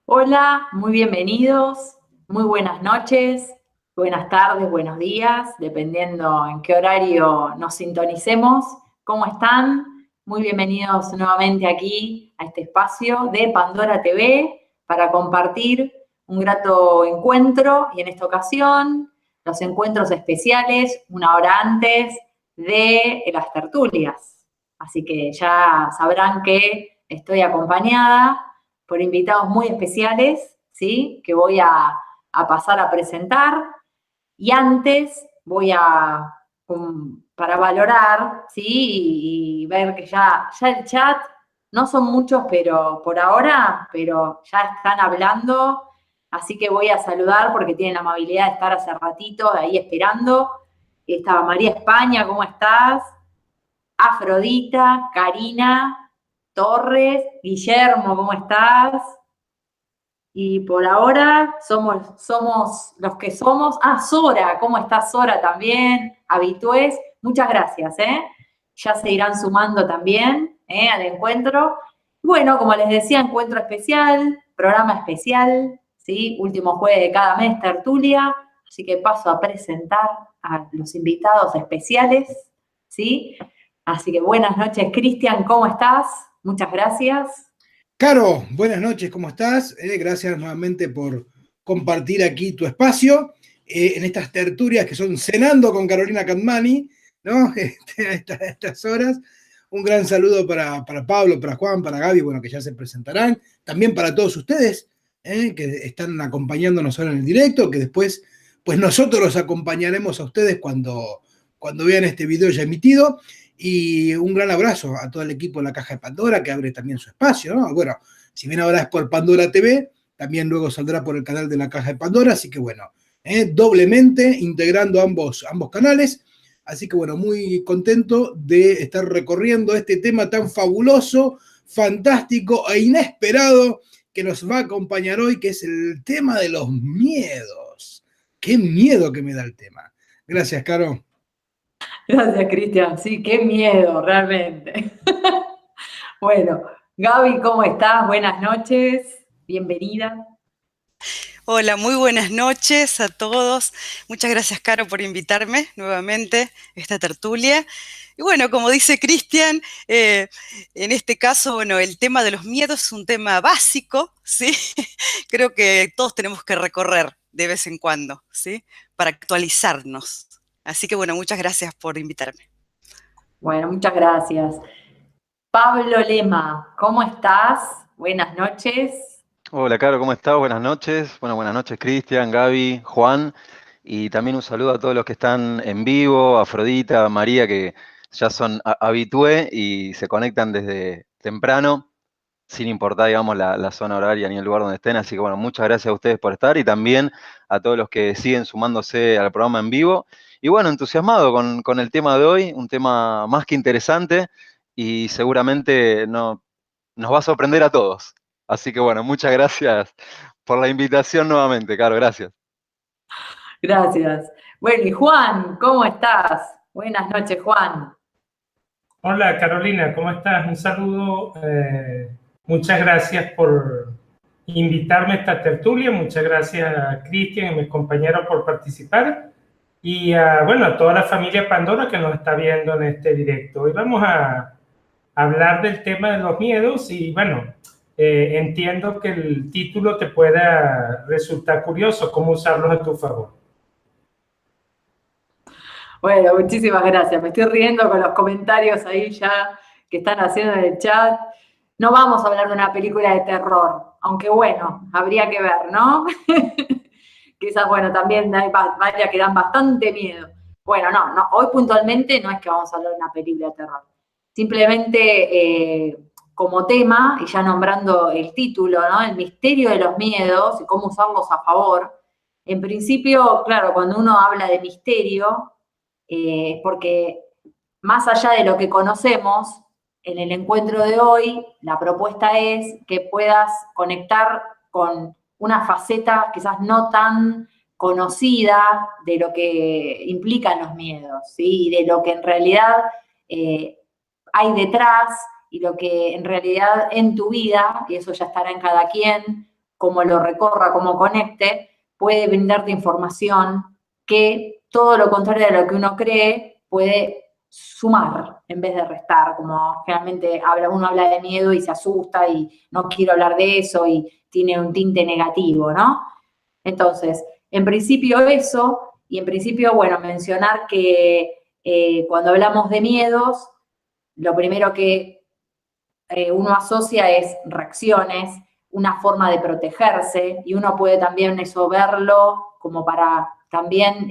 Hola, muy bienvenidos, muy buenas noches, buenas tardes, buenos días, dependiendo en qué horario nos sintonicemos. ¿Cómo están? Muy bienvenidos nuevamente aquí a este espacio de Pandora TV para compartir un grato encuentro y en esta ocasión los encuentros especiales una hora antes de las tertulias. Así que ya sabrán que estoy acompañada por invitados muy especiales, ¿sí? Que voy a pasar a presentar. Y antes voy para valorar, ¿sí? Y ver que ya el chat, no son muchos, pero por ahora, pero ya están hablando. Así que voy a saludar porque tienen la amabilidad de estar hace ratito ahí esperando. Estaba María España, ¿cómo estás? Afrodita, Karina, Torres, Guillermo, ¿cómo estás? Y por ahora somos los que somos. Ah, Sora, ¿cómo está Sora también? Habitués, muchas gracias, ¿eh? Ya se irán sumando también al encuentro. Bueno, como les decía, encuentro especial, programa especial, ¿sí? Último jueves de cada mes, tertulia. Así que paso a presentar a los invitados especiales, ¿sí? Así que buenas noches, Cristian, ¿cómo estás? Muchas gracias. Caro, buenas noches, ¿cómo estás? Gracias nuevamente por compartir aquí tu espacio en estas tertulias que son Cenando con Carolina Catmani, ¿no? A estas horas. Un gran saludo para Pablo, para Juan, para Gaby, bueno, que ya se presentarán. También para todos ustedes que están acompañándonos ahora en el directo, que después, pues nosotros los acompañaremos a ustedes cuando vean este video ya emitido. Y un gran abrazo a todo el equipo de la Caja de Pandora, que abre también su espacio, ¿no? Bueno, si bien ahora es por Pandora TV, también luego saldrá por el canal de la Caja de Pandora, así que bueno, doblemente integrando ambos canales. Así que bueno, muy contento de estar recorriendo este tema tan fabuloso, fantástico e inesperado que nos va a acompañar hoy, que es el tema de los miedos. Qué miedo que me da el tema. Gracias, Caro. Gracias, Cristian. Sí, qué miedo, realmente. Bueno, Gaby, ¿cómo estás? Buenas noches. Bienvenida. Hola, muy buenas noches a todos. Muchas gracias, Caro, por invitarme nuevamente a esta tertulia. Y bueno, como dice Cristian, en este caso, bueno, el tema de los miedos es un tema básico, ¿sí? Creo que todos tenemos que recorrer de vez en cuando, ¿sí? Para actualizarnos. Así que bueno, muchas gracias por invitarme. Bueno, muchas gracias. Pablo Lema, ¿cómo estás? Buenas noches. Hola, Caro, ¿cómo estás? Buenas noches. Bueno, buenas noches, Cristian, Gaby, Juan. Y también un saludo a todos los que están en vivo, Afrodita, María, que ya son habitué y se conectan desde temprano, sin importar, digamos, la zona horaria ni el lugar donde estén. Así que, bueno, muchas gracias a ustedes por estar y también a todos los que siguen sumándose al programa en vivo. Y bueno, entusiasmado con el tema de hoy, un tema más que interesante y seguramente nos va a sorprender a todos. Así que bueno, muchas gracias por la invitación nuevamente, Caro, gracias. Gracias. Bueno, y Juan, ¿cómo estás? Buenas noches, Juan. Hola Carolina, ¿cómo estás? Un saludo. Muchas gracias por invitarme a esta tertulia. Muchas gracias a Cristian y mis compañeros por participar. Y bueno, a toda la familia Pandora que nos está viendo en este directo. Hoy vamos a hablar del tema de los miedos y bueno, entiendo que el título te pueda resultar curioso, cómo usarlos a tu favor. Bueno, muchísimas gracias. Me estoy riendo con los comentarios ahí ya que están haciendo en el chat. No vamos a hablar de una película de terror, aunque bueno, habría que ver, ¿no? Quizás, bueno, también hay varias que dan bastante miedo. Bueno, no, hoy puntualmente no es que vamos a hablar de una película de terror. Simplemente como tema, y ya nombrando el título, ¿no? El misterio de los miedos y cómo usarlos a favor. En principio, claro, cuando uno habla de misterio, porque más allá de lo que conocemos, en el encuentro de hoy, la propuesta es que puedas conectar con una faceta quizás no tan conocida de lo que implican los miedos, ¿sí? Y de lo que en realidad hay detrás y lo que en realidad en tu vida, y eso ya estará en cada quien, como lo recorra, como conecte, puede brindarte información que todo lo contrario de lo que uno cree puede sumar en vez de restar, como generalmente uno habla de miedo y se asusta y no quiero hablar de eso y tiene un tinte negativo, ¿no? Entonces, en principio eso, y en principio, bueno, mencionar que cuando hablamos de miedos, lo primero que uno asocia es reacciones, una forma de protegerse, y uno puede también eso verlo como para también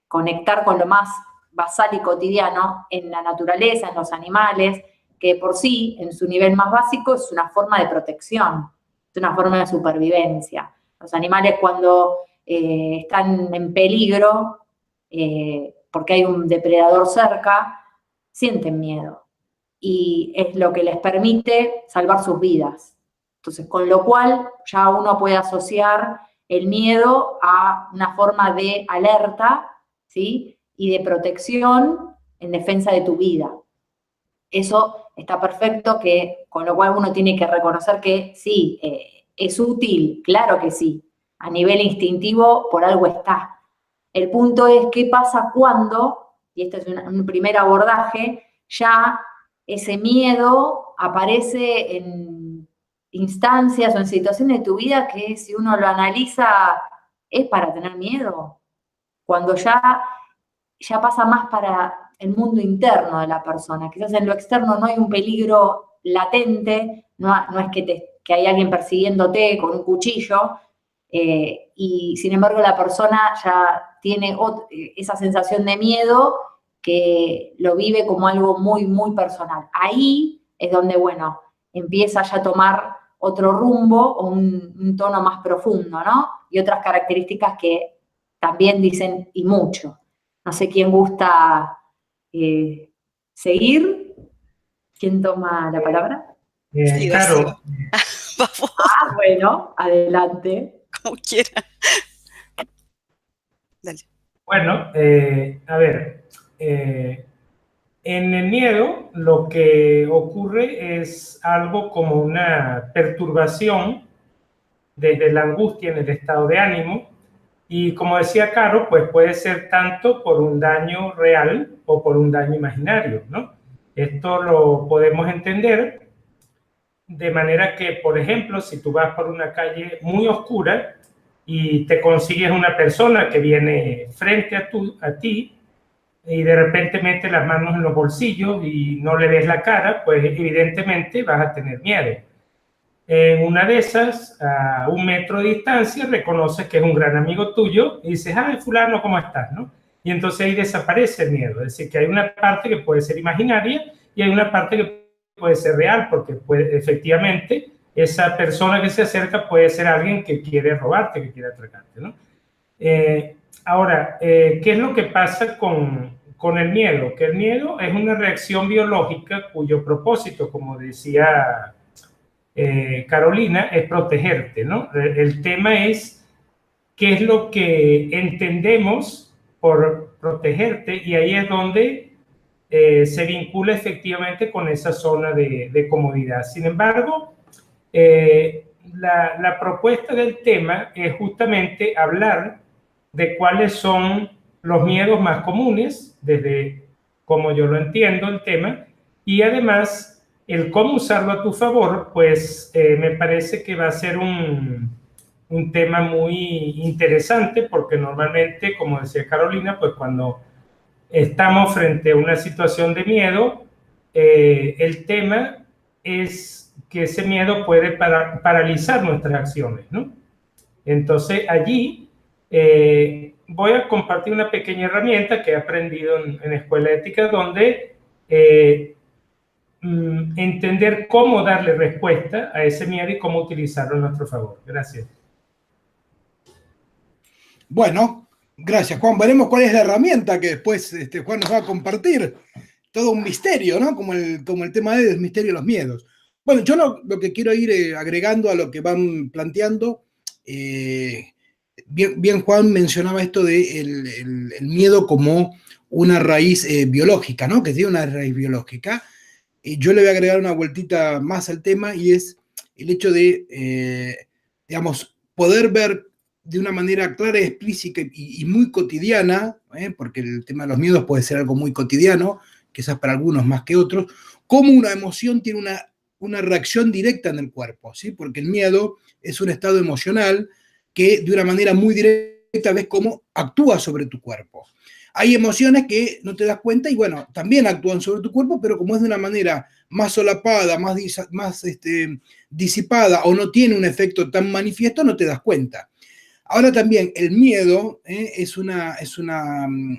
conectar con lo más basal y cotidiano en la naturaleza, en los animales, que por sí, en su nivel más básico, es una forma de protección, es una forma de supervivencia. Los animales cuando están en peligro, porque hay un depredador cerca, sienten miedo. Y es lo que les permite salvar sus vidas. Entonces, con lo cual ya uno puede asociar el miedo a una forma de alerta, ¿sí? Y de protección en defensa de tu vida. Eso está perfecto, con lo cual uno tiene que reconocer que sí, es útil, claro que sí. A nivel instintivo, por algo está. El punto es qué pasa cuando, y este es un primer abordaje, ya ese miedo aparece en instancias o en situaciones de tu vida que si uno lo analiza es para tener miedo. Cuando ya pasa más para el mundo interno de la persona. Quizás en lo externo no hay un peligro latente, no es que hay alguien persiguiéndote con un cuchillo, y sin embargo la persona ya tiene esa sensación de miedo que lo vive como algo muy, muy personal. Ahí es donde, bueno, empieza ya a tomar otro rumbo o un tono más profundo, ¿no? Y otras características que también dicen y mucho. No sé quién gusta seguir. ¿Quién toma la palabra? Caro. Vamos. Bueno, adelante. Como quiera. Dale. Bueno, a ver, en el miedo lo que ocurre es algo como una perturbación desde la angustia en el estado de ánimo, y como decía Caro, pues puede ser tanto por un daño real o por un daño imaginario, ¿no? Esto lo podemos entender de manera que, por ejemplo, si tú vas por una calle muy oscura y te consigues una persona que viene frente a ti y de repente mete las manos en los bolsillos y no le ves la cara, pues evidentemente vas a tener miedo. En una de esas, a 1 metro de distancia, reconoces que es un gran amigo tuyo y dices, ¡ay, fulano, ¿cómo estás?, ¿no? Y entonces ahí desaparece el miedo. Es decir, que hay una parte que puede ser imaginaria y hay una parte que puede ser real, porque efectivamente esa persona que se acerca puede ser alguien que quiere robarte, que quiere atracarte, ¿no? Ahora, ¿qué es lo que pasa con el miedo? Que el miedo es una reacción biológica cuyo propósito, como decía Carolina, es protegerte, ¿no? El tema es qué es lo que entendemos por protegerte, y ahí es donde se vincula efectivamente con esa zona de comodidad. Sin embargo, la propuesta del tema es justamente hablar de cuáles son los miedos más comunes, desde como yo lo entiendo el tema, y además el cómo usarlo a tu favor, pues me parece que va a ser un tema muy interesante, porque normalmente, como decía Carolina, pues cuando estamos frente a una situación de miedo, el tema es que ese miedo puede paralizar nuestras acciones, ¿no? Entonces allí voy a compartir una pequeña herramienta que he aprendido en Escuela de Ética, donde entender cómo darle respuesta a ese miedo y cómo utilizarlo a nuestro favor. Gracias. Bueno, gracias, Juan. Veremos cuál es la herramienta que después Juan nos va a compartir. Todo un misterio, ¿no? Como el tema del misterio de los miedos. Bueno, yo lo que quiero ir agregando a lo que van planteando, bien Juan mencionaba esto de el miedo como una raíz biológica, ¿no? Que tiene una raíz biológica. Yo le voy a agregar una vueltita más al tema, y es el hecho de digamos, poder ver de una manera clara, explícita y muy cotidiana, porque el tema de los miedos puede ser algo muy cotidiano, quizás para algunos más que otros, cómo una emoción tiene una reacción directa en el cuerpo, ¿sí? Porque el miedo es un estado emocional que de una manera muy directa ves cómo actúa sobre tu cuerpo. Hay emociones que no te das cuenta y bueno, también actúan sobre tu cuerpo, pero como es de una manera más solapada, más disipada o no tiene un efecto tan manifiesto, no te das cuenta. Ahora también el miedo es una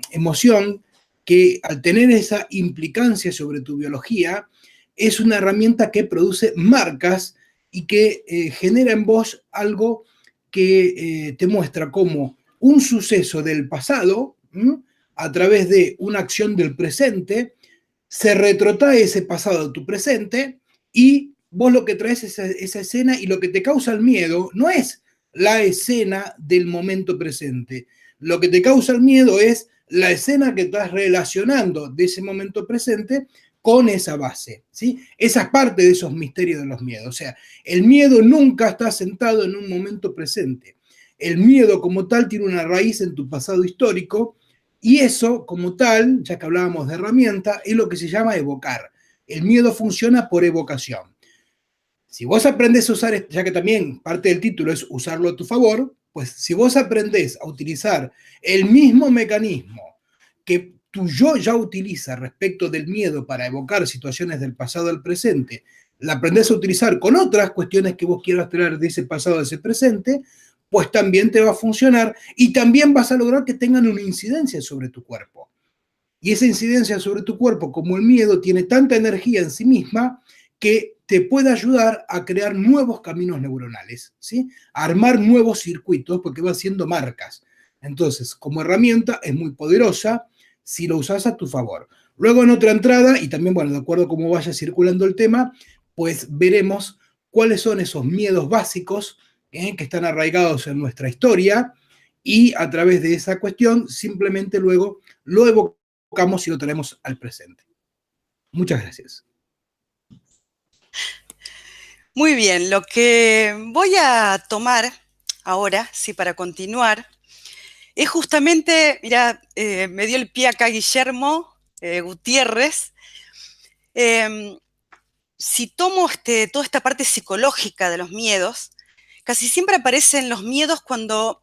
emoción que al tener esa implicancia sobre tu biología, es una herramienta que produce marcas y que genera en vos algo que te muestra cómo un suceso del pasado, a través de una acción del presente, se retrotrae ese pasado a tu presente y vos lo que traes es esa escena y lo que te causa el miedo no es la escena del momento presente. Lo que te causa el miedo es la escena que estás relacionando de ese momento presente con esa base, ¿sí? Esa es parte de esos misterios de los miedos. O sea, el miedo nunca está sentado en un momento presente. El miedo como tal tiene una raíz en tu pasado histórico y eso como tal, ya que hablábamos de herramienta, es lo que se llama evocar. El miedo funciona por evocación. Si vos aprendés a usar, ya que también parte del título es usarlo a tu favor, pues si vos aprendés a utilizar el mismo mecanismo que tu yo ya utiliza respecto del miedo para evocar situaciones del pasado al presente, la aprendés a utilizar con otras cuestiones que vos quieras traer de ese pasado a ese presente, pues también te va a funcionar y también vas a lograr que tengan una incidencia sobre tu cuerpo. Y esa incidencia sobre tu cuerpo, como el miedo, tiene tanta energía en sí misma que te puede ayudar a crear nuevos caminos neuronales, ¿sí? A armar nuevos circuitos porque va haciendo marcas. Entonces, como herramienta es muy poderosa si lo usas a tu favor. Luego en otra entrada, y también, bueno, de acuerdo a cómo vaya circulando el tema, pues veremos cuáles son esos miedos básicos que están arraigados en nuestra historia y a través de esa cuestión simplemente luego lo evocamos y lo traemos al presente. Muchas gracias. Muy bien, lo que voy a tomar ahora, sí, para continuar, es justamente, mira, me dio el pie acá Guillermo Gutiérrez. Si tomo toda esta parte psicológica de los miedos, casi siempre aparecen los miedos cuando,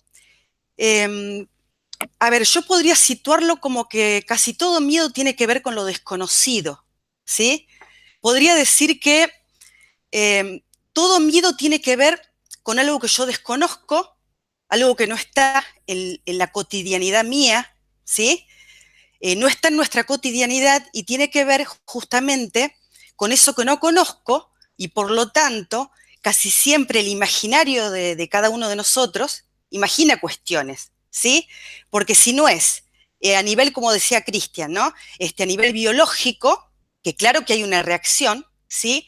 a ver, yo podría situarlo como que casi todo miedo tiene que ver con lo desconocido, ¿sí? Podría decir que todo miedo tiene que ver con algo que yo desconozco, algo que no está en la cotidianidad mía, ¿sí? No está en nuestra cotidianidad y tiene que ver justamente con eso que no conozco y por lo tanto casi siempre el imaginario de cada uno de nosotros imagina cuestiones, ¿sí? Porque si no es a nivel, como decía Cristian, ¿no? A nivel biológico, que claro que hay una reacción, ¿sí?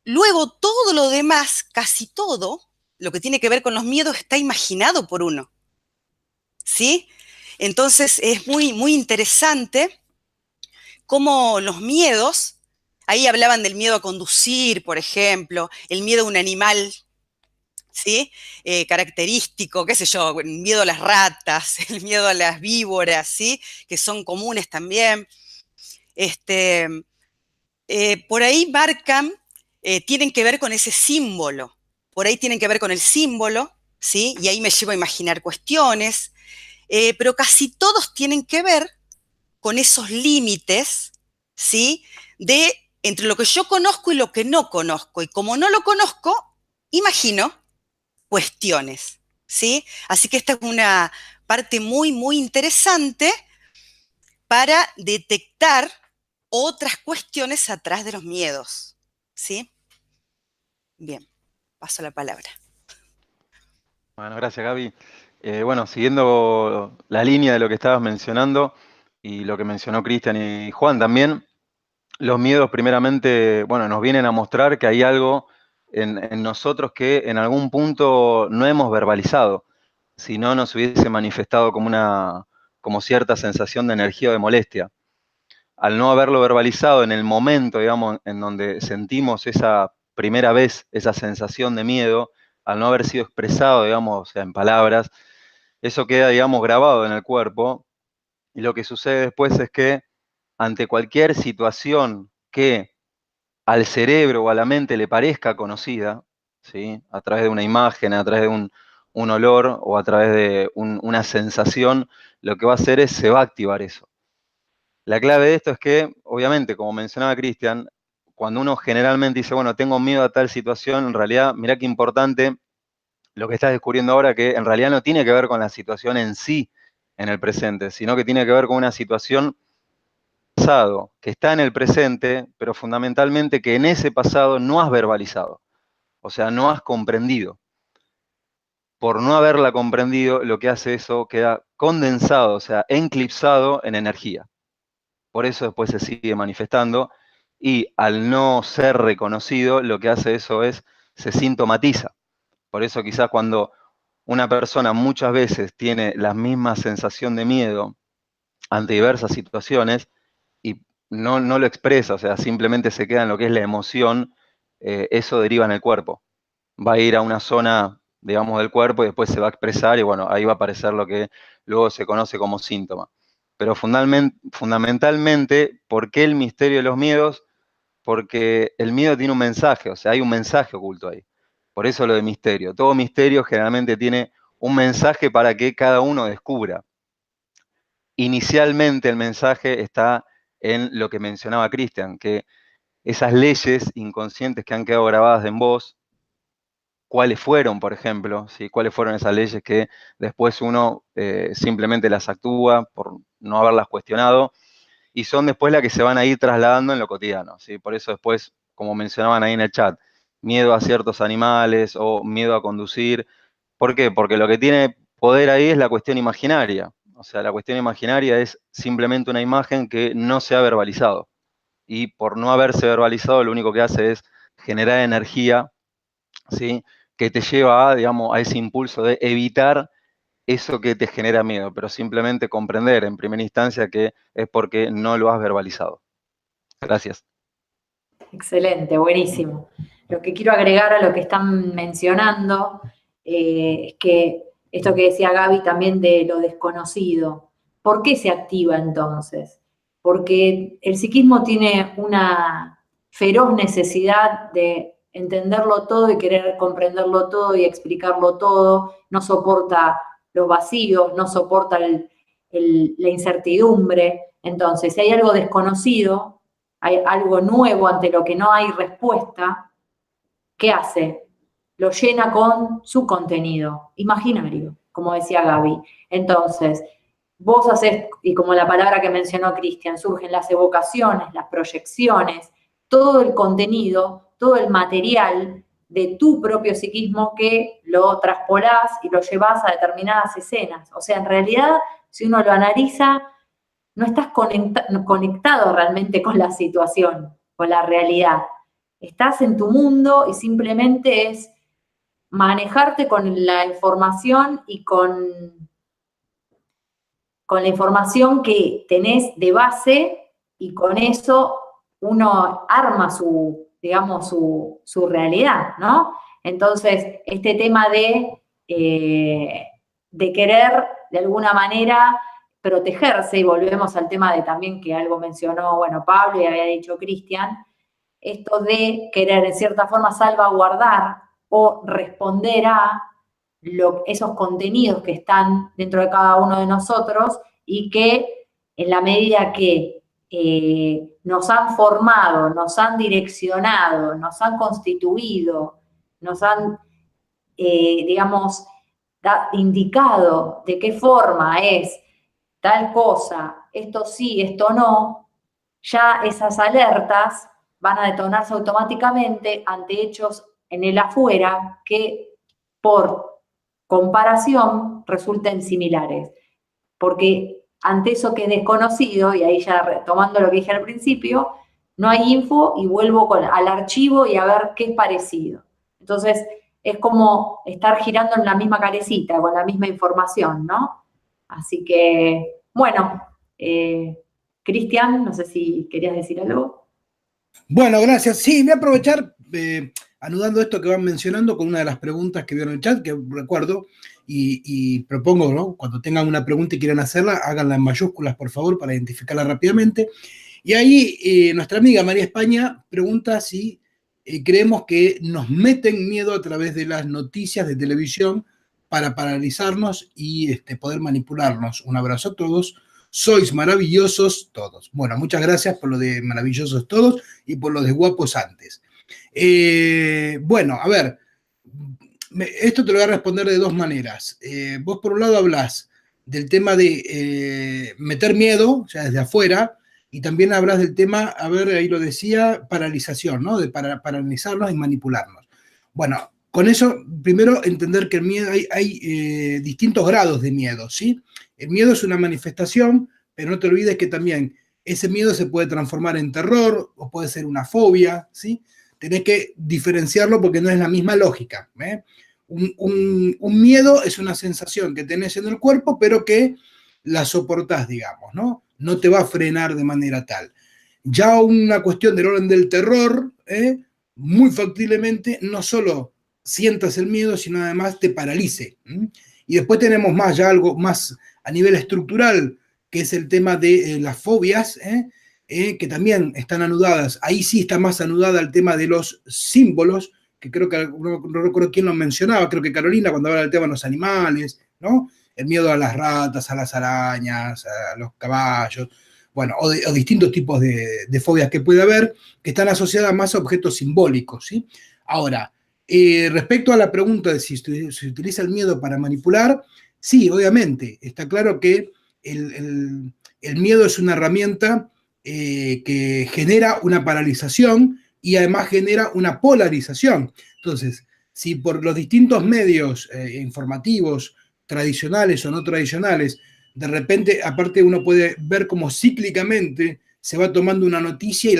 Luego todo lo demás, casi todo, lo que tiene que ver con los miedos está imaginado por uno, ¿sí? Entonces es muy, muy interesante cómo los miedos, ahí hablaban del miedo a conducir, por ejemplo, el miedo a un animal, ¿sí? Característico, qué sé yo, el miedo a las ratas, el miedo a las víboras, ¿sí? Que son comunes también. Por ahí marcan, tienen que ver con ese símbolo, por ahí tienen que ver con el símbolo, ¿sí? Y ahí me llevo a imaginar cuestiones, pero casi todos tienen que ver con esos límites, ¿sí? Entre lo que yo conozco y lo que no conozco. Y como no lo conozco, imagino cuestiones, ¿sí? Así que esta es una parte muy, muy interesante para detectar otras cuestiones atrás de los miedos, ¿sí? Bien, paso la palabra. Bueno, gracias, Gaby. Bueno, siguiendo la línea de lo que estabas mencionando y lo que mencionó Cristian y Juan también, los miedos primeramente, bueno, nos vienen a mostrar que hay algo en nosotros que en algún punto no hemos verbalizado, si no nos hubiese manifestado como cierta sensación de energía o de molestia. Al no haberlo verbalizado en el momento, digamos, en donde sentimos esa primera vez esa sensación de miedo, al no haber sido expresado, digamos, o sea, en palabras, eso queda, digamos, grabado en el cuerpo, y lo que sucede después es que ante cualquier situación que al cerebro o a la mente le parezca conocida, ¿sí? A través de una imagen, a través de un olor o a través de una sensación, lo que va a hacer es, se va a activar eso. La clave de esto es que, obviamente, como mencionaba Cristian, cuando uno generalmente dice, bueno, tengo miedo a tal situación, en realidad, mirá qué importante lo que estás descubriendo ahora, que en realidad no tiene que ver con la situación en sí, en el presente, sino que tiene que ver con una situación pasado, que está en el presente, pero fundamentalmente que en ese pasado no has verbalizado, o sea, no has comprendido. Por no haberla comprendido, lo que hace eso queda condensado, o sea, enclipsado en energía. Por eso después se sigue manifestando y al no ser reconocido, lo que hace eso es, se sintomatiza. Por eso quizás cuando una persona muchas veces tiene la misma sensación de miedo ante diversas situaciones y no lo expresa, o sea, simplemente se queda en lo que es la emoción, eso deriva en el cuerpo. Va a ir a una zona, digamos, del cuerpo y después se va a expresar y bueno, ahí va a aparecer lo que luego se conoce como síntoma. Pero fundamentalmente, ¿por qué el misterio de los miedos? Porque el miedo tiene un mensaje, o sea, hay un mensaje oculto ahí. Por eso lo de misterio. Todo misterio generalmente tiene un mensaje para que cada uno descubra. Inicialmente el mensaje está en lo que mencionaba Cristian, que esas leyes inconscientes que han quedado grabadas en vos, cuáles fueron, por ejemplo, ¿sí? Cuáles fueron esas leyes que después uno simplemente las actúa por no haberlas cuestionado, y son después las que se van a ir trasladando en lo cotidiano, ¿sí? Por eso después, como mencionaban ahí en el chat, miedo a ciertos animales o miedo a conducir. ¿Por qué? Porque lo que tiene poder ahí es la cuestión imaginaria. O sea, la cuestión imaginaria es simplemente una imagen que no se ha verbalizado. Y por no haberse verbalizado, lo único que hace es generar energía, ¿sí? Que te lleva a, digamos, a ese impulso de evitar eso que te genera miedo, pero simplemente comprender en primera instancia que es porque no lo has verbalizado. Gracias. Excelente, buenísimo. Lo que quiero agregar a lo que están mencionando es que esto que decía Gaby también de lo desconocido, ¿por qué se activa entonces? Porque el psiquismo tiene una feroz necesidad de entenderlo todo y querer comprenderlo todo y explicarlo todo, no soporta los vacíos, no soporta la incertidumbre. Entonces, si hay algo desconocido, hay algo nuevo ante lo que no hay respuesta, ¿qué hace? Lo llena con su contenido imaginario, como decía Gaby. Entonces, vos haces, y como la palabra que mencionó Cristian, surgen las evocaciones, las proyecciones, todo el contenido, todo el material de tu propio psiquismo que lo traspolás y lo llevas a determinadas escenas. O sea, en realidad, si uno lo analiza, no estás conectado realmente con la situación, con la realidad. Estás en tu mundo y simplemente es manejarte con la información y con la información que tenés de base, y con eso uno arma digamos, su realidad, ¿no? Entonces, este tema de querer, de alguna manera, protegerse, y volvemos al tema de también que algo mencionó, bueno, Pablo y había dicho Cristian, esto de querer, en cierta forma, salvaguardar o responder a esos contenidos que están dentro de cada uno de nosotros, y que en la medida que nos han formado, nos han direccionado, nos han constituido, nos han, digamos, indicado de qué forma es tal cosa, esto sí, esto no, ya esas alertas van a detonarse automáticamente ante hechos en el afuera que por comparación resulten similares. Porque ante eso que es desconocido, y ahí ya retomando lo que dije al principio, no hay info y vuelvo al archivo y a ver qué es parecido. Entonces, es como estar girando en la misma carecita, con la misma información, ¿no? Así que, bueno, Cristian, no sé si querías decir algo. Bueno, gracias. Sí, voy a aprovechar anudando esto que van mencionando con una de las preguntas que vieron en el chat, que recuerdo y propongo, ¿no? Cuando tengan una pregunta y quieran hacerla, háganla en mayúsculas, por favor, para identificarla rápidamente. Y ahí nuestra amiga María España pregunta si creemos que nos meten miedo a través de las noticias de televisión para paralizarnos y poder manipularnos. Un abrazo a todos. Sois maravillosos todos. Bueno, muchas gracias por lo de maravillosos todos y por lo de guapos antes. Bueno, a ver, esto te lo voy a responder de dos maneras. Vos por un lado hablás del tema de meter miedo, o sea, desde afuera, y también hablas del tema, a ver, ahí lo decía, paralización, ¿no? De paralizarnos y manipularnos. Bueno, con eso, primero entender que el miedo, hay distintos grados de miedo, ¿sí? El miedo es una manifestación, pero no te olvides que también ese miedo se puede transformar en terror o puede ser una fobia, ¿sí? Tenés que diferenciarlo porque no es la misma lógica, ¿eh? Un miedo es una sensación que tenés en el cuerpo, pero que la soportás, digamos, ¿no? No te va a frenar de manera tal. Ya una cuestión del orden del terror, muy factiblemente, no solo sientas el miedo, sino además te paralice. Y después tenemos más, ya algo más a nivel estructural, que es el tema de las fobias, que también están anudadas. Ahí sí está más anudada el tema de los símbolos, que creo que no recuerdo quién lo mencionaba, creo que Carolina, cuando habla del tema de los animales, ¿no? El miedo a las ratas, a las arañas, a los caballos, bueno, o distintos tipos de fobias que puede haber, que están asociadas más a objetos simbólicos, ¿sí? Ahora, respecto a la pregunta de si se utiliza el miedo para manipular, sí, obviamente, está claro que el miedo es una herramienta que genera una paralización y además genera una polarización. Entonces, si por los distintos medios informativos, tradicionales o no tradicionales, de repente, aparte uno puede ver cómo cíclicamente se va tomando una noticia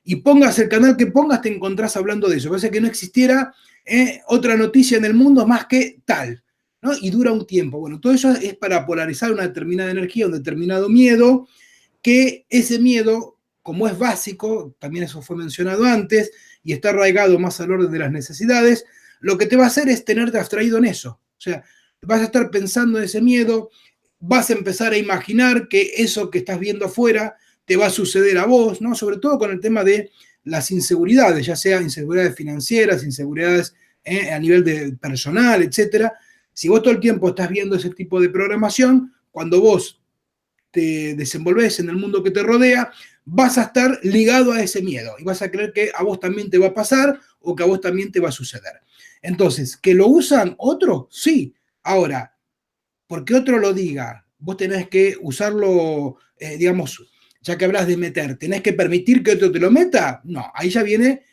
y pongas el canal que pongas, te encontrás hablando de eso. Parece que no existiera otra noticia en el mundo más que tal, ¿no? Y dura un tiempo. Bueno, todo eso es para polarizar una determinada energía, un determinado miedo, que ese miedo, como es básico, también eso fue mencionado antes, y está arraigado más al orden de las necesidades, lo que te va a hacer es tenerte abstraído en eso. O sea, vas a estar pensando en ese miedo, vas a empezar a imaginar que eso que estás viendo afuera te va a suceder a vos, ¿no? Sobre todo con el tema de las inseguridades, ya sea inseguridades financieras, inseguridades a nivel de personal, etcétera. Si vos todo el tiempo estás viendo ese tipo de programación, cuando vos te desenvolves en el mundo que te rodea, vas a estar ligado a ese miedo y vas a creer que a vos también te va a pasar o que a vos también te va a suceder. Entonces, ¿que lo usan otros? Sí. Ahora, porque otro lo diga, vos tenés que usarlo, digamos, ya que hablas de meter, ¿tenés que permitir que otro te lo meta? No, ahí ya viene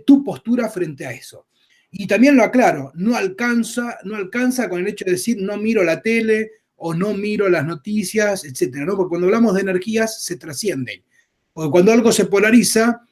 tu postura frente a eso. Y también lo aclaro, no alcanza con el hecho de decir no miro la tele o no miro las noticias, etcétera, ¿no? Porque cuando hablamos de energías se trascienden. Porque cuando algo se polariza,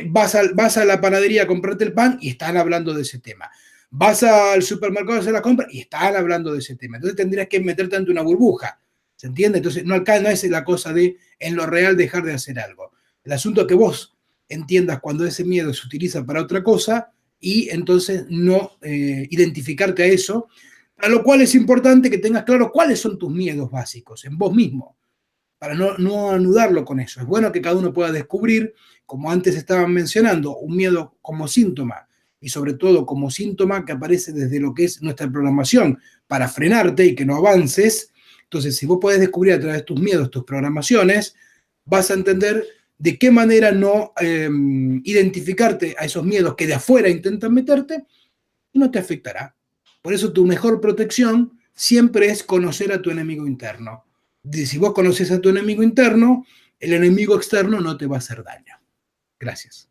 vas a la panadería a comprarte el pan y están hablando de ese tema. Vas al supermercado a hacer la compra y están hablando de ese tema. Entonces tendrías que meterte ante una burbuja, ¿se entiende? Entonces no es la cosa de en lo real dejar de hacer algo. El asunto es que vos entiendas cuando ese miedo se utiliza para otra cosa y entonces no identificarte a eso, a lo cual es importante que tengas claro cuáles son tus miedos básicos en vos mismo, para no anudarlo con eso. Es bueno que cada uno pueda descubrir, como antes estaban mencionando, un miedo como síntoma, y sobre todo como síntoma que aparece desde lo que es nuestra programación para frenarte y que no avances. Entonces, si vos podés descubrir a través de tus miedos, tus programaciones, vas a entender de qué manera no identificarte a esos miedos que de afuera intentan meterte y no te afectará. Por eso tu mejor protección siempre es conocer a tu enemigo interno. Si vos conoces a tu enemigo interno, el enemigo externo no te va a hacer daño. Gracias.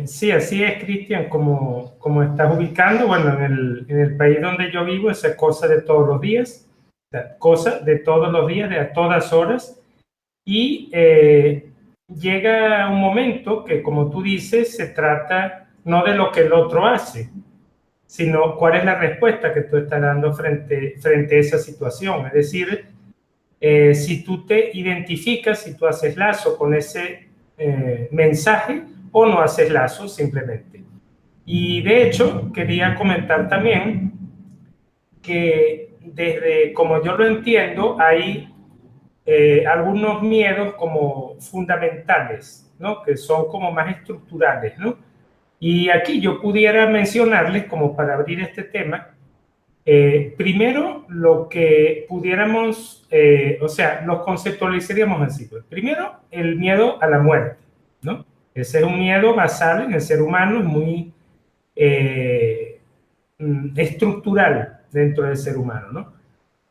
Sí, así es, Cristian, como estás ubicando. Bueno, en el país donde yo vivo, esa es cosa de todos los días, cosa de todos los días, de a todas horas. Y llega un momento que, como tú dices, se trata no de lo que el otro hace, sino cuál es la respuesta que tú estás dando frente a esa situación. Es decir, si tú te identificas, si tú haces lazo con ese mensaje, o no haces lazos simplemente. Y de hecho, quería comentar también que desde como yo lo entiendo, hay algunos miedos como fundamentales, ¿no? Que son como más estructurales, ¿no? Y aquí yo pudiera mencionarles, como para abrir este tema, primero lo que pudiéramos, o sea, los conceptualizaríamos así. Pues. Primero, el miedo a la muerte, ¿no? Ese es un miedo basal en el ser humano, muy estructural dentro del ser humano, ¿no?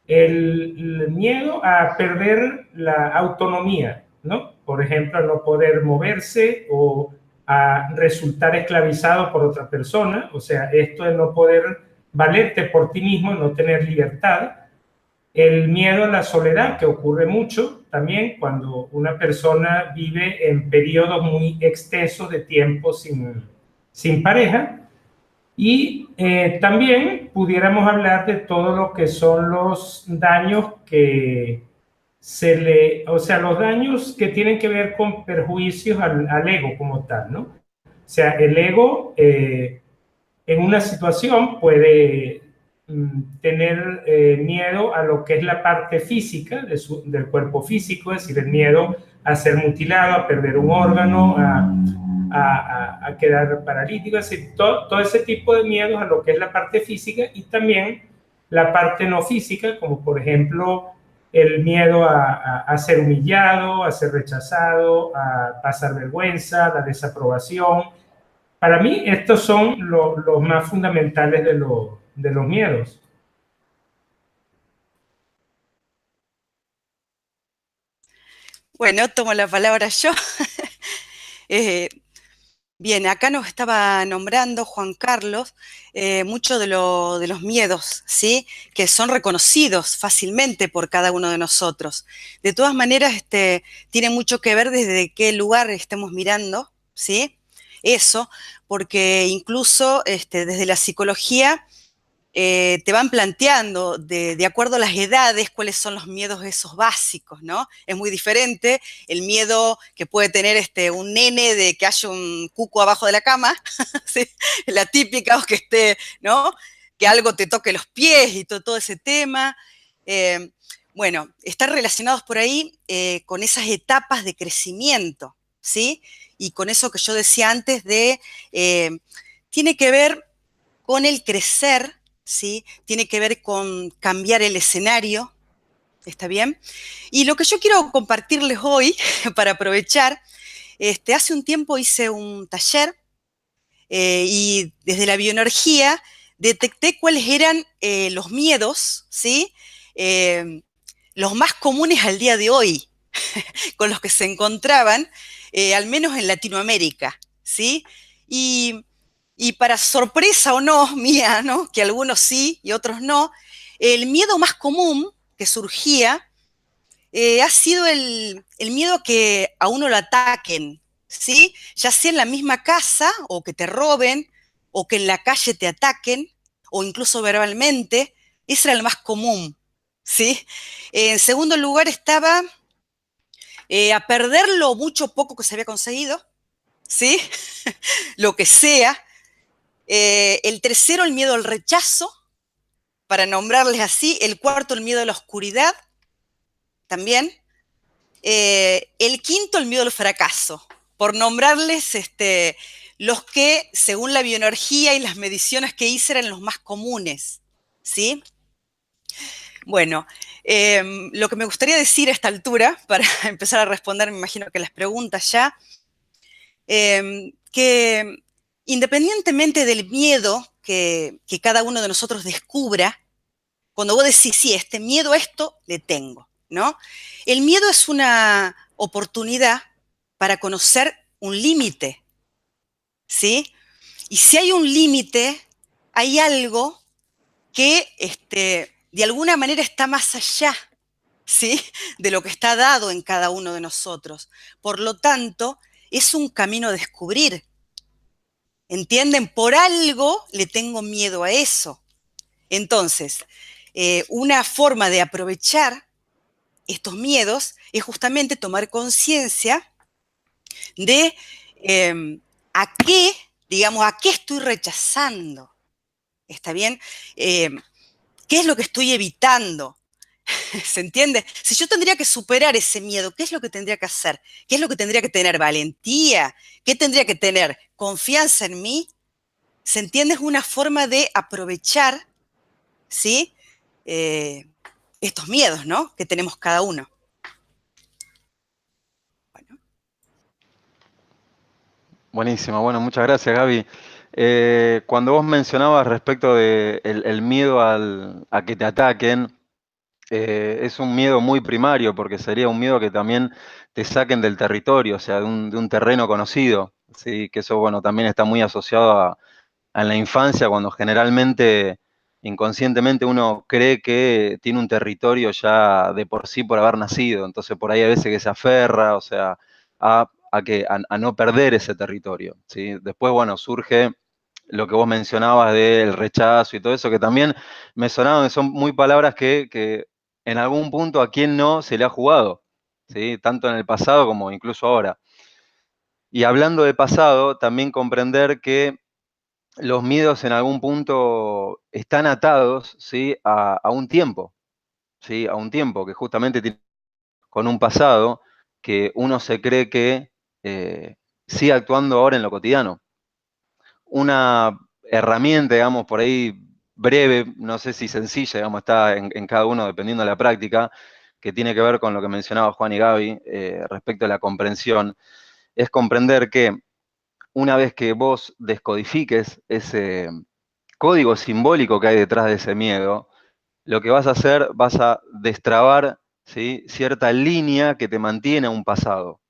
El miedo a perder la autonomía, ¿no? Por ejemplo, a no poder moverse o a resultar esclavizado por otra persona, o sea, esto de no poder valerte por ti mismo, no tener libertad. El miedo a la soledad, que ocurre mucho también cuando una persona vive en periodos muy extensos de tiempo sin pareja. Y también pudiéramos hablar de todo lo que son los daños que o sea, los daños que tienen que ver con perjuicios al ego como tal, ¿no? O sea, el ego en una situación puede tener miedo a lo que es la parte física del cuerpo físico, es decir, el miedo a ser mutilado, a perder un órgano, a quedar paralítico, es decir, todo ese tipo de miedos a lo que es la parte física y también la parte no física, como por ejemplo el miedo a ser humillado, a ser rechazado, a pasar vergüenza, la desaprobación. Para mí estos son los más fundamentales de los miedos. Bueno, tomo la palabra yo. Bien, acá nos estaba nombrando Juan Carlos mucho de los miedos, ¿sí? Que son reconocidos fácilmente por cada uno de nosotros. De todas maneras, tiene mucho que ver desde qué lugar estemos mirando, ¿sí? Eso, porque incluso desde la psicología te van planteando de acuerdo a las edades cuáles son los miedos esos básicos, ¿no? Es muy diferente el miedo que puede tener un nene de que haya un cuco abajo de la cama, ¿sí? La típica, o que ¿no? Que algo te toque los pies y todo ese tema. Bueno, están relacionados por ahí con esas etapas de crecimiento, ¿sí? Y con eso que yo decía antes tiene que ver con el crecer, ¿sí? Tiene que ver con cambiar el escenario, ¿está bien? Y lo que yo quiero compartirles hoy, para aprovechar, hace un tiempo hice un taller y desde la bioenergía detecté cuáles eran los miedos, ¿sí? Los más comunes al día de hoy, con los que se encontraban, al menos en Latinoamérica, ¿sí? Y para sorpresa o no mía, ¿no? Que algunos sí y otros no, el miedo más común que surgía ha sido el miedo a que a uno lo ataquen, ¿sí? Ya sea en la misma casa, o que te roben, o que en la calle te ataquen, o incluso verbalmente. Ese era el más común, ¿sí? En segundo lugar estaba a perder lo mucho o poco que se había conseguido, ¿sí? Lo que sea. El tercero, el miedo al rechazo, para nombrarles así. El cuarto, el miedo a la oscuridad, también. El quinto, el miedo al fracaso, por nombrarles los que, según la bioenergía y las mediciones que hice, eran los más comunes, ¿sí? Bueno, lo que me gustaría decir a esta altura, para empezar a responder, me imagino que las preguntas ya, que independientemente del miedo que cada uno de nosotros descubra, cuando vos decís, sí, este miedo a esto le tengo, ¿no? El miedo es una oportunidad para conocer un límite, ¿sí? Y si hay un límite, hay algo que de alguna manera está más allá, ¿sí? De lo que está dado en cada uno de nosotros. Por lo tanto, es un camino a descubrir. ¿Entienden? Por algo le tengo miedo a eso. Entonces, una forma de aprovechar estos miedos es justamente tomar conciencia de ¿A qué, digamos, a qué estoy rechazando? ¿Está bien? ¿Qué es lo que estoy evitando? ¿Se entiende? Si yo tendría que superar ese miedo, ¿qué es lo que tendría que hacer? ¿Qué es lo que tendría que tener? ¿Valentía? ¿Qué tendría que tener? ¿Confianza en mí? ¿Se entiende? Es una forma de aprovechar, ¿sí? Estos miedos, ¿no? Que tenemos cada uno. Bueno. Buenísimo, bueno, muchas gracias, Gaby. Cuando vos mencionabas respecto de el miedo a que te ataquen, es un miedo muy primario, porque sería un miedo que también te saquen del territorio, o sea, de un terreno conocido, ¿sí? Que eso, bueno, también está muy asociado a la infancia, cuando generalmente, inconscientemente, uno cree que tiene un territorio ya de por sí por haber nacido, entonces por ahí a veces que se aferra, o sea, a no perder ese territorio, ¿sí? Después, bueno, surge lo que vos mencionabas del rechazo y todo eso, que también me sonaban, que son muy palabras que en algún punto a quien no se le ha jugado, ¿sí? Tanto en el pasado como incluso ahora. Y hablando de pasado, también comprender que los miedos en algún punto están atados, ¿sí? A un tiempo, ¿sí? A un tiempo que justamente tiene con un pasado que uno se cree que sigue actuando ahora en lo cotidiano. Una herramienta, digamos, por ahí breve, no sé si sencilla, digamos, está en cada uno dependiendo de la práctica, que tiene que ver con lo que mencionaba Juan y Gaby respecto a la comprensión, es comprender que una vez que vos descodifiques ese código simbólico que hay detrás de ese miedo, lo que vas a hacer, vas a destrabar, ¿sí? Cierta línea que te mantiene a un pasado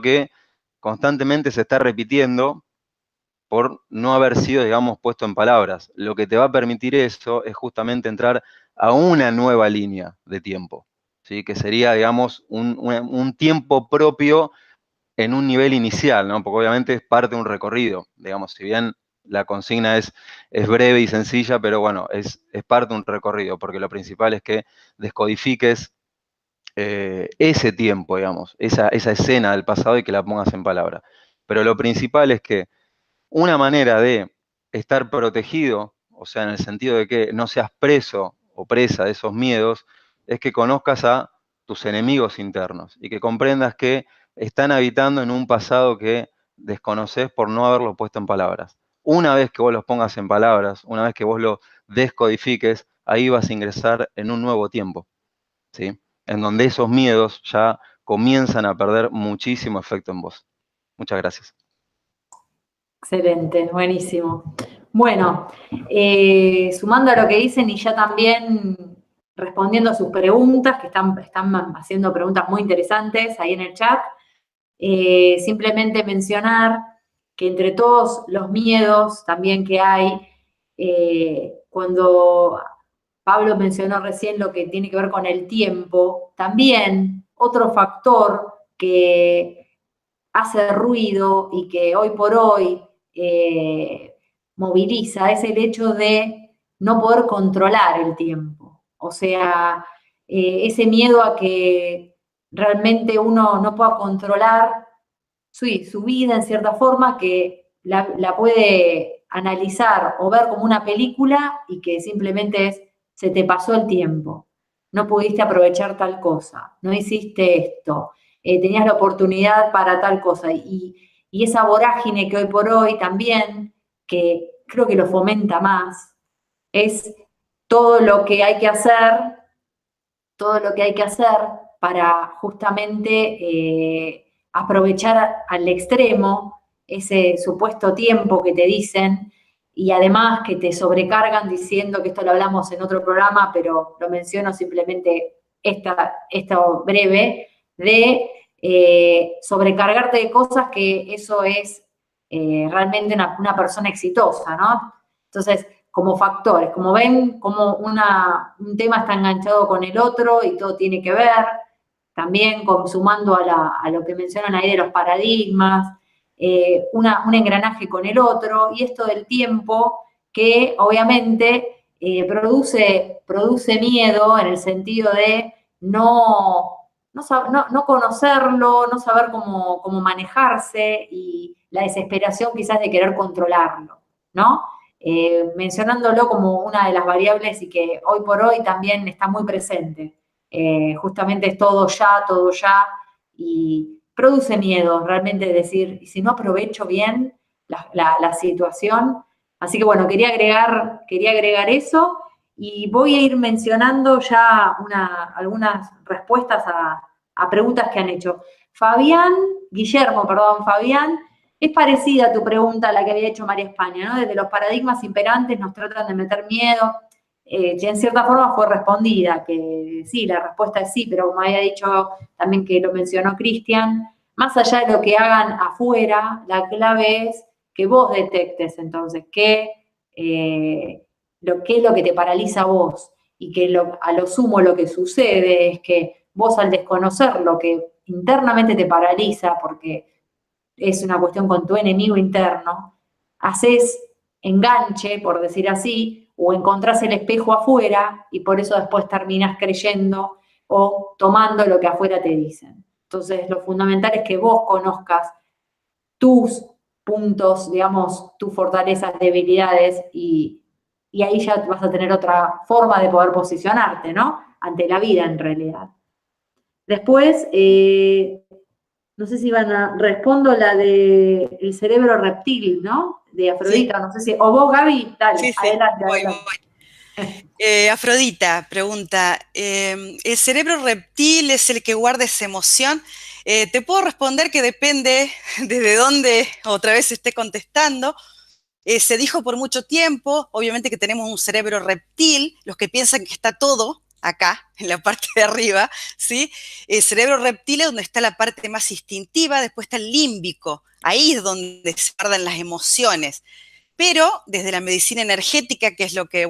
que constantemente se está repitiendo por no haber sido, digamos, puesto en palabras. Lo que te va a permitir eso es justamente entrar a una nueva línea de tiempo, ¿sí? Que sería, digamos, un tiempo propio en un nivel inicial, ¿no? Porque obviamente es parte de un recorrido, digamos, si bien la consigna es breve y sencilla, pero bueno, es parte de un recorrido, porque lo principal es que descodifiques ese tiempo, digamos, esa escena del pasado y que la pongas en palabra. Pero lo principal es que una manera de estar protegido, o sea, en el sentido de que no seas preso o presa de esos miedos, es que conozcas a tus enemigos internos y que comprendas que están habitando en un pasado que desconoces por no haberlo puesto en palabras. Una vez que vos los pongas en palabras, una vez que vos lo descodifiques, ahí vas a ingresar en un nuevo tiempo, ¿sí? En donde esos miedos ya comienzan a perder muchísimo efecto en vos. Muchas gracias. Excelente, buenísimo. Bueno, sumando a lo que dicen y ya también respondiendo a sus preguntas, que están haciendo preguntas muy interesantes ahí en el chat, simplemente mencionar que entre todos los miedos también que hay, cuando Pablo mencionó recién lo que tiene que ver con el tiempo, también otro factor que hace ruido y que hoy por hoy moviliza es el hecho de no poder controlar el tiempo. O sea, ese miedo a que realmente uno no pueda controlar su vida en cierta forma, que la puede analizar o ver como una película y que simplemente se te pasó el tiempo. No pudiste aprovechar tal cosa, no hiciste esto, tenías la oportunidad para tal cosa. Y esa vorágine que hoy por hoy también, que creo que lo fomenta más, es todo lo que hay que hacer, todo lo que hay que hacer para justamente aprovechar al extremo ese supuesto tiempo que te dicen y además que te sobrecargan diciendo, que esto lo hablamos en otro programa, pero lo menciono simplemente esto breve, de sobrecargarte de cosas que eso es realmente una persona exitosa, ¿no? Entonces, como factores, como ven, como un tema está enganchado con el otro y todo tiene que ver, también sumando a lo que mencionan ahí de los paradigmas, un engranaje con el otro, y esto del tiempo que obviamente produce miedo en el sentido de no conocerlo, no saber cómo manejarse y la desesperación quizás de querer controlarlo, ¿no? Mencionándolo como una de las variables y que hoy por hoy también está muy presente. Justamente es todo ya, y produce miedo realmente decir, ¿y si no aprovecho bien la situación? Así que bueno, quería agregar eso y voy a ir mencionando ya algunas respuestas a preguntas que han hecho. Guillermo, Fabián, es parecida a tu pregunta a la que había hecho María España, ¿no? Desde los paradigmas imperantes nos tratan de meter miedo, que en cierta forma fue respondida, que sí, la respuesta es sí, pero como había dicho también que lo mencionó Cristian, más allá de lo que hagan afuera, la clave es que vos detectes entonces qué es lo que te paraliza a vos, y que a lo sumo lo que sucede es que vos al desconocer lo que internamente te paraliza, porque es una cuestión con tu enemigo interno, haces enganche, por decir así, o encontrás el espejo afuera y por eso después terminás creyendo o tomando lo que afuera te dicen. Entonces, lo fundamental es que vos conozcas tus puntos, digamos, tus fortalezas, debilidades, y ahí ya vas a tener otra forma de poder posicionarte, ¿no? Ante la vida, en realidad. Después, no sé si respondo la de el cerebro reptil, ¿no? De Afrodita, sí. No sé si, o vos, Gaby, dale, sí, adelante. Voy. Afrodita pregunta, ¿el cerebro reptil es el que guarda esa emoción? Te puedo responder que depende desde dónde otra vez esté contestando. Se dijo por mucho tiempo, obviamente, que tenemos un cerebro reptil, los que piensan que está todo acá, en la parte de arriba, ¿sí? El cerebro reptil es donde está la parte más instintiva, después está el límbico, ahí es donde se guardan las emociones. Pero desde la medicina energética, que es lo que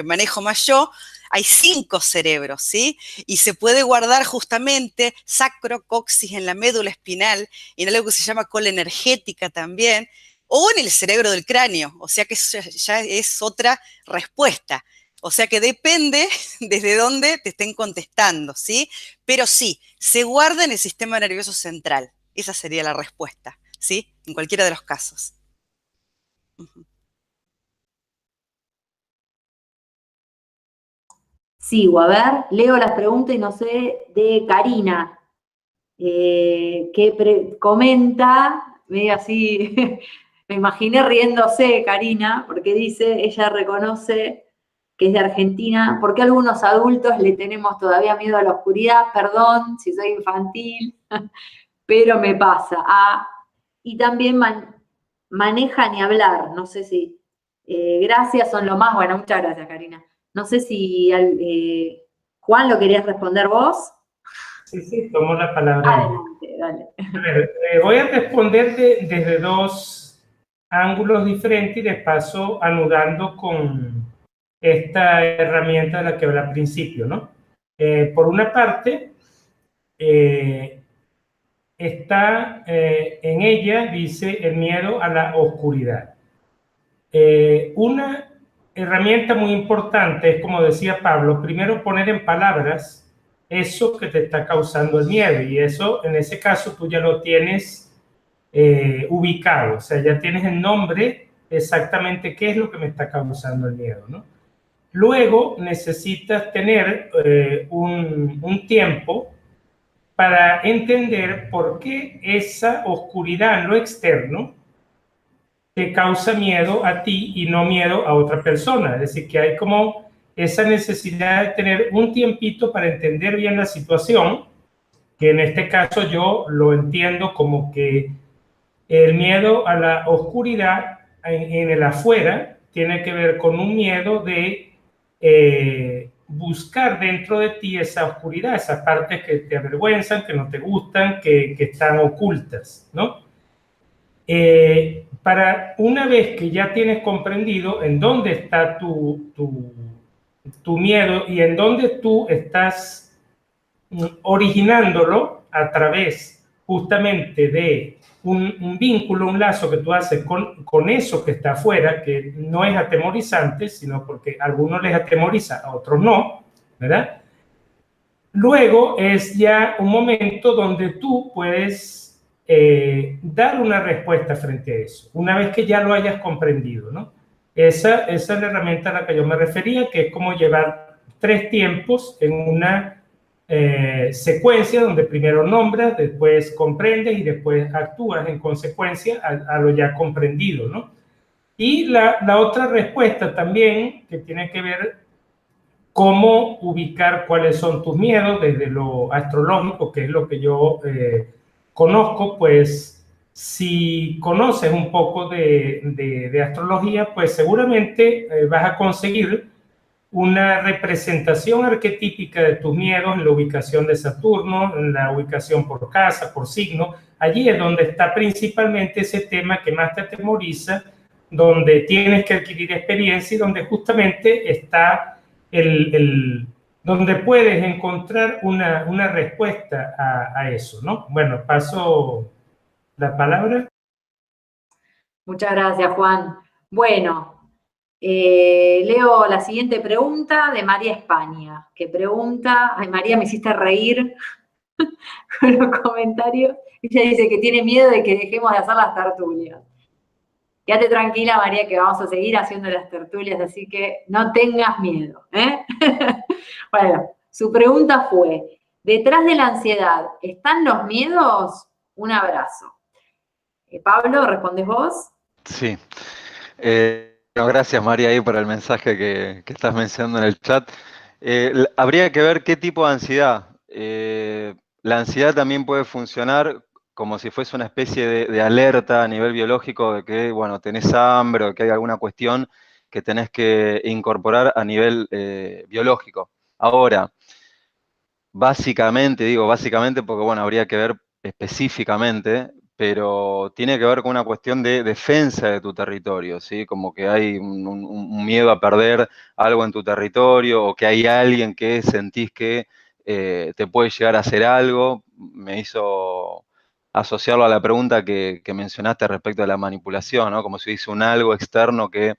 manejo más yo, hay 5 cerebros, ¿sí? Y se puede guardar justamente sacro, coxis en la médula espinal, y en algo que se llama cola energética también, o en el cerebro del cráneo, o sea que eso ya es otra respuesta. O sea que depende desde dónde te estén contestando, ¿sí? Pero sí, se guarda en el sistema nervioso central. Esa sería la respuesta, ¿sí? En cualquiera de los casos. Sigo, a ver, leo las preguntas y no sé, de Karina, que comenta, medio así, me imaginé riéndose, Karina, porque dice, ella reconoce que es de Argentina, ¿por qué algunos adultos le tenemos todavía miedo a la oscuridad? Perdón si soy infantil, pero me pasa. Y también maneja ni hablar, no sé si, gracias son lo más, bueno, muchas gracias, Karina. No sé si, Juan, ¿lo querías responder vos? Sí, tomo la palabra. Adelante, dale. A ver, voy a responder desde 2 ángulos diferentes y de paso anudando con esta herramienta de la que hablé al principio, ¿no? Por una parte, está en ella, dice, el miedo a la oscuridad. Una herramienta muy importante es, como decía Pablo, primero poner en palabras eso que te está causando el miedo, y eso, en ese caso, tú ya lo tienes ubicado, o sea, ya tienes el nombre exactamente qué es lo que me está causando el miedo, ¿no? Luego necesitas tener un tiempo para entender por qué esa oscuridad en lo externo te causa miedo a ti y no miedo a otra persona. Es decir, que hay como esa necesidad de tener un tiempito para entender bien la situación, que en este caso yo lo entiendo como que el miedo a la oscuridad en el afuera tiene que ver con un miedo de buscar dentro de ti esa oscuridad, esas partes que te avergüenzan, que no te gustan, que están ocultas, ¿no? Para una vez que ya tienes comprendido en dónde está tu miedo y en dónde tú estás originándolo a través justamente de un vínculo, un lazo que tú haces con eso que está afuera, que no es atemorizante, sino porque a algunos les atemoriza, a otros no, ¿verdad? Luego es ya un momento donde tú puedes dar una respuesta frente a eso, una vez que ya lo hayas comprendido, ¿no? Esa es la herramienta a la que yo me refería, que es como llevar 3 tiempos en una secuencia donde primero nombras, después comprendes y después actúas en consecuencia a lo ya comprendido, ¿no? Y la otra respuesta también, que tiene que ver cómo ubicar cuáles son tus miedos desde lo astrológico, que es lo que yo conozco, pues si conoces un poco de astrología, pues seguramente vas a conseguir una representación arquetípica de tus miedos en la ubicación de Saturno, en la ubicación por casa, por signo. Allí es donde está principalmente ese tema que más te atemoriza, donde tienes que adquirir experiencia y donde justamente está donde puedes encontrar una respuesta a eso, ¿no? Bueno, paso la palabra. Muchas gracias, Juan. Bueno, leo la siguiente pregunta de María España, que pregunta, ay María, me hiciste reír con los comentarios. Ella dice que tiene miedo de que dejemos de hacer las tertulias. Quédate tranquila, María, que vamos a seguir haciendo las tertulias, así que no tengas miedo, ¿eh? Bueno, su pregunta fue, ¿detrás de la ansiedad están los miedos? Un abrazo. Pablo, ¿respondes vos? Sí. Bueno, gracias María ahí por el mensaje que estás mencionando en el chat. Habría que ver qué tipo de ansiedad. La ansiedad también puede funcionar como si fuese una especie de alerta a nivel biológico de que, bueno, tenés hambre o que hay alguna cuestión que tenés que incorporar a nivel biológico. Ahora, digo básicamente porque, bueno, habría que ver específicamente, pero tiene que ver con una cuestión de defensa de tu territorio, ¿sí? Como que hay un miedo a perder algo en tu territorio o que hay alguien que sentís que te puede llegar a hacer algo. Me hizo asociarlo a la pregunta que mencionaste respecto a la manipulación, ¿no? Como si hubiese un algo externo que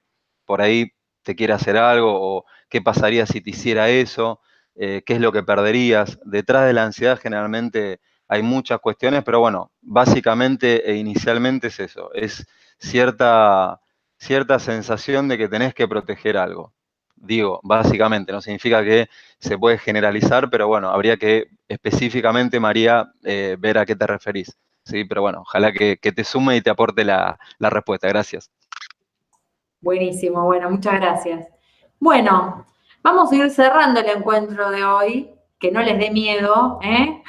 por ahí te quiere hacer algo o qué pasaría si te hiciera eso. Qué es lo que perderías. Detrás de la ansiedad generalmente hay muchas cuestiones, pero bueno, básicamente e inicialmente es eso, es cierta sensación de que tenés que proteger algo. Digo, básicamente, no significa que se puede generalizar, pero bueno, habría que específicamente, María, ver a qué te referís. Sí, pero bueno, ojalá que te sume y te aporte la respuesta. Gracias. Buenísimo, bueno, muchas gracias. Bueno, vamos a ir cerrando el encuentro de hoy, que no les dé miedo, ¿eh?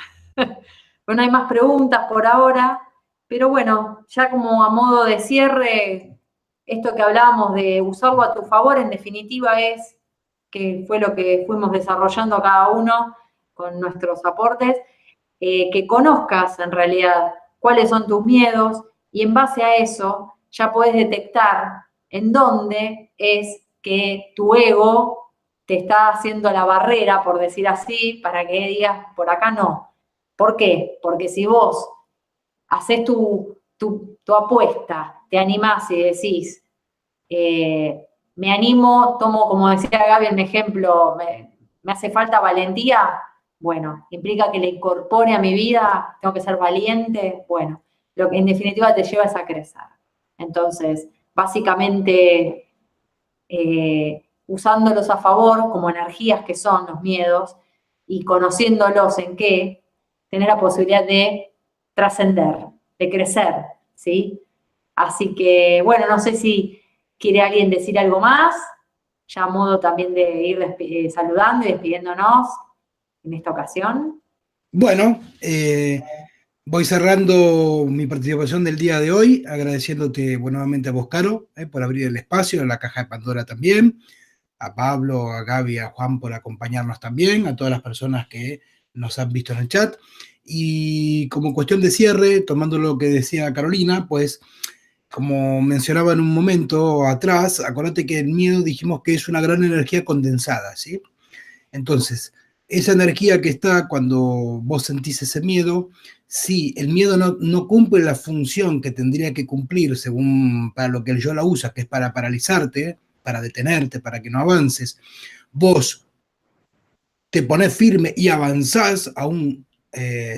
Bueno, hay más preguntas por ahora, pero bueno, ya como a modo de cierre, esto que hablábamos de usarlo a tu favor, en definitiva es, que fue lo que fuimos desarrollando cada uno con nuestros aportes, que conozcas en realidad cuáles son tus miedos y en base a eso ya puedes detectar en dónde es que tu ego te está haciendo la barrera, por decir así, para que digas, por acá no. ¿Por qué? Porque si vos haces tu apuesta, te animás y decís, me animo, tomo, como decía Gaby, un ejemplo, me hace falta valentía, bueno, implica que le incorpore a mi vida, tengo que ser valiente, bueno, lo que en definitiva te lleva es a crecer. Entonces, básicamente, usándolos a favor como energías que son los miedos y conociéndolos en qué, tener la posibilidad de trascender, de crecer, ¿sí? Así que, bueno, no sé si quiere alguien decir algo más, ya a modo también de ir saludando y despidiéndonos en esta ocasión. Bueno, voy cerrando mi participación del día de hoy, agradeciéndote nuevamente a vos, Caro, por abrir el espacio, a la caja de Pandora también, a Pablo, a Gaby, a Juan por acompañarnos también, a todas las personas que nos han visto en el chat. Y como cuestión de cierre, tomando lo que decía Carolina, pues como mencionaba en un momento atrás, acuérdate que el miedo dijimos que es una gran energía condensada, ¿sí? Entonces, esa energía que está cuando vos sentís ese miedo, si el miedo no cumple la función que tendría que cumplir según para lo que el yo la usa, que es para paralizarte, para detenerte, para que no avances, vos te ponés firme y avanzás aún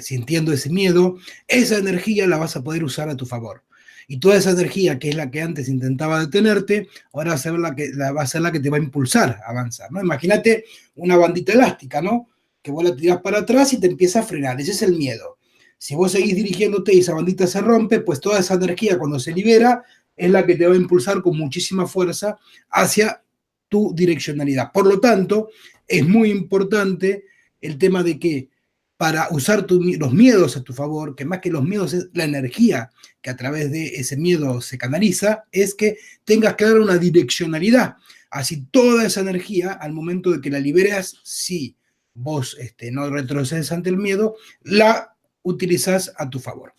sintiendo ese miedo, esa energía la vas a poder usar a tu favor. Y toda esa energía, que es la que antes intentaba detenerte, ahora va a ser va a ser la que te va a impulsar a avanzar, ¿no? Imagínate una bandita elástica, ¿no? Que vos la tirás para atrás y te empieza a frenar. Ese es el miedo. Si vos seguís dirigiéndote y esa bandita se rompe, pues toda esa energía, cuando se libera, es la que te va a impulsar con muchísima fuerza hacia tu direccionalidad. Por lo tanto, es muy importante el tema de que para usar los miedos a tu favor, que más que los miedos es la energía que a través de ese miedo se canaliza, es que tengas clara una direccionalidad. Así toda esa energía, al momento de que la liberas, si vos no retrocedes ante el miedo, la utilizas a tu favor.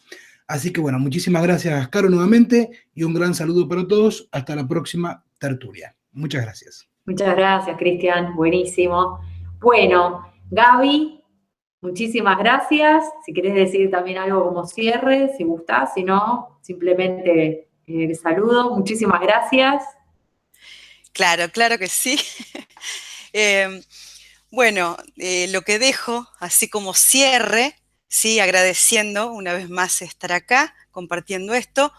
Así que bueno, muchísimas gracias, Caro, nuevamente, y un gran saludo para todos. Hasta la próxima tertulia. Muchas gracias. Muchas gracias, Cristian. Buenísimo. Bueno, Gaby, muchísimas gracias. Si querés decir también algo como cierre, si gustás, si no, simplemente el saludo. Muchísimas gracias. Claro, claro que sí. Bueno, lo que dejo, así como cierre, ¿sí? Agradeciendo una vez más estar acá, compartiendo esto,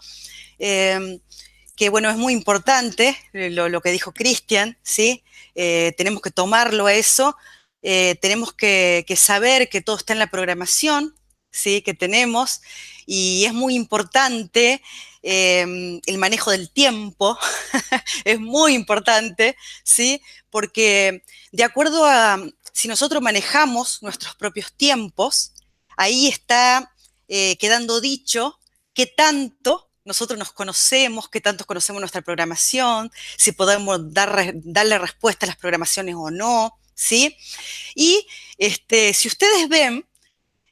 que bueno, es muy importante lo que dijo Cristian, ¿sí? Tenemos que tomarlo a eso, tenemos que saber que todo está en la programación, ¿sí? Que tenemos, y es muy importante el manejo del tiempo, es muy importante, ¿sí? Porque de acuerdo a, si nosotros manejamos nuestros propios tiempos, ahí está quedando dicho qué tanto nosotros nos conocemos, qué tanto conocemos nuestra programación, si podemos darle respuesta a las programaciones o no, ¿sí? Y si ustedes ven,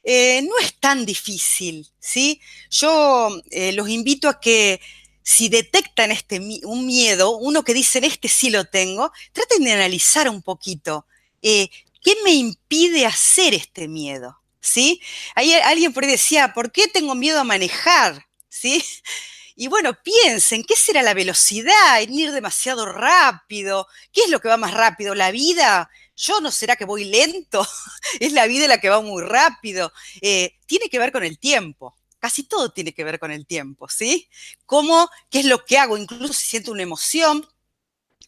no es tan difícil, ¿sí? Yo los invito a que si detectan un miedo, uno que dicen sí lo tengo, traten de analizar un poquito qué me impide hacer este miedo, ¿sí? Alguien por ahí decía, ¿por qué tengo miedo a manejar? ¿Sí? Y bueno, piensen, ¿qué será la velocidad? ¿En ir demasiado rápido? ¿Qué es lo que va más rápido? ¿La vida? ¿Yo no será que voy lento? Es la vida la que va muy rápido. Tiene que ver con el tiempo. Casi todo tiene que ver con el tiempo, ¿sí? ¿Qué es lo que hago? Incluso si siento una emoción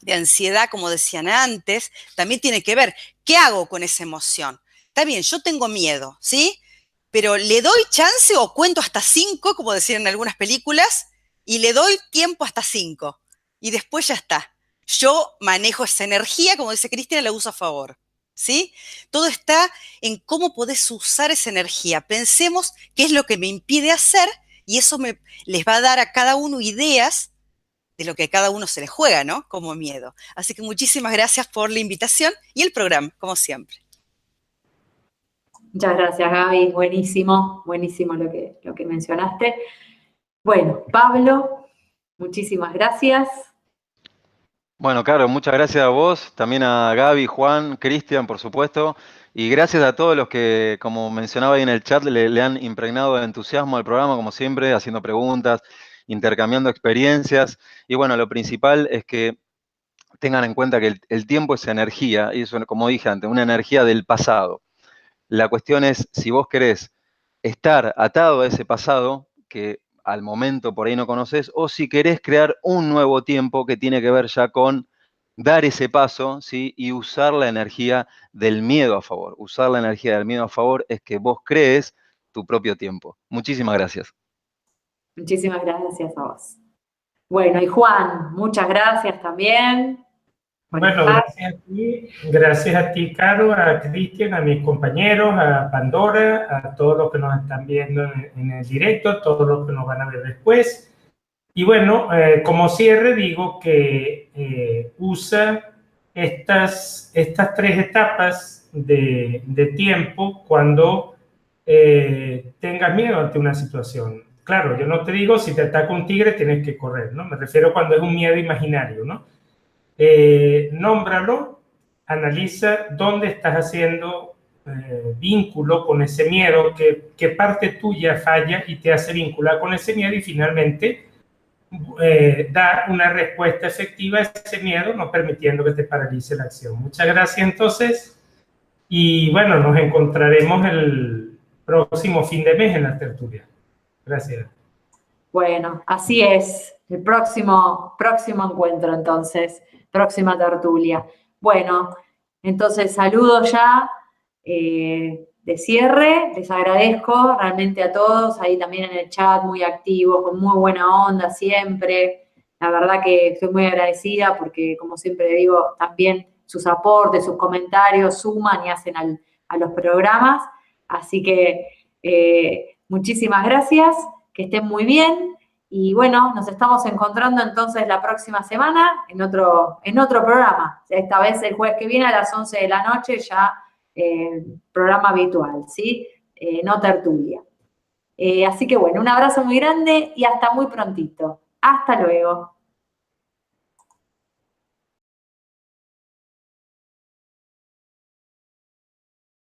de ansiedad, como decían antes, también tiene que ver qué hago con esa emoción. Está bien, yo tengo miedo, ¿sí? Pero ¿le doy chance o cuento hasta 5, como decían en algunas películas, y le doy tiempo hasta 5? Y después ya está. Yo manejo esa energía, como dice Cristian, la uso a favor, ¿sí? Todo está en cómo podés usar esa energía. Pensemos qué es lo que me impide hacer y eso les va a dar a cada uno ideas de lo que a cada uno se le juega, ¿no? Como miedo. Así que muchísimas gracias por la invitación y el programa, como siempre. Muchas gracias, Gaby. Buenísimo, buenísimo lo que mencionaste. Bueno, Pablo, muchísimas gracias. Bueno, Caro, muchas gracias a vos, también a Gaby, Juan, Cristian, por supuesto, y gracias a todos los que, como mencionaba ahí en el chat, le han impregnado de entusiasmo al programa, como siempre, haciendo preguntas, intercambiando experiencias, y bueno, lo principal es que tengan en cuenta que el tiempo es energía, y eso, como dije antes, una energía del pasado. La cuestión es, si vos querés estar atado a ese pasado, que al momento por ahí no conoces, o si querés crear un nuevo tiempo que tiene que ver ya con dar ese paso, ¿sí? Y usar la energía del miedo a favor. Usar la energía del miedo a favor es que vos crees tu propio tiempo. Muchísimas gracias. Muchísimas gracias a vos. Bueno, y Juan, muchas gracias también. Bueno, gracias a ti, Caro, a Cristian, a mis compañeros, a Pandora, a todos los que nos están viendo en el directo, a todos los que nos van a ver después. Y bueno, como cierre digo que usa estas 3 etapas de tiempo cuando tengas miedo ante una situación. Claro, yo no te digo si te ataca un tigre tienes que correr, ¿no? Me refiero cuando es un miedo imaginario, ¿no? Nómbralo, analiza dónde estás haciendo vínculo con ese miedo, qué parte tuya falla y te hace vincular con ese miedo y finalmente dar una respuesta efectiva a ese miedo, no permitiendo que te paralice la acción. Muchas gracias entonces y bueno, nos encontraremos el próximo fin de mes en la tertulia. Gracias. Bueno, así es. El próximo encuentro, entonces, próxima tertulia. Bueno, entonces saludo ya de cierre. Les agradezco realmente a todos, ahí también en el chat, muy activos, con muy buena onda siempre. La verdad que estoy muy agradecida porque, como siempre digo, también sus aportes, sus comentarios suman y hacen a los programas. Así que muchísimas gracias, que estén muy bien. Y bueno, nos estamos encontrando entonces la próxima semana en otro programa. Esta vez el jueves que viene a las 11 de la noche, ya programa habitual, ¿sí? No tertulia. Así que bueno, un abrazo muy grande y hasta muy prontito. Hasta luego.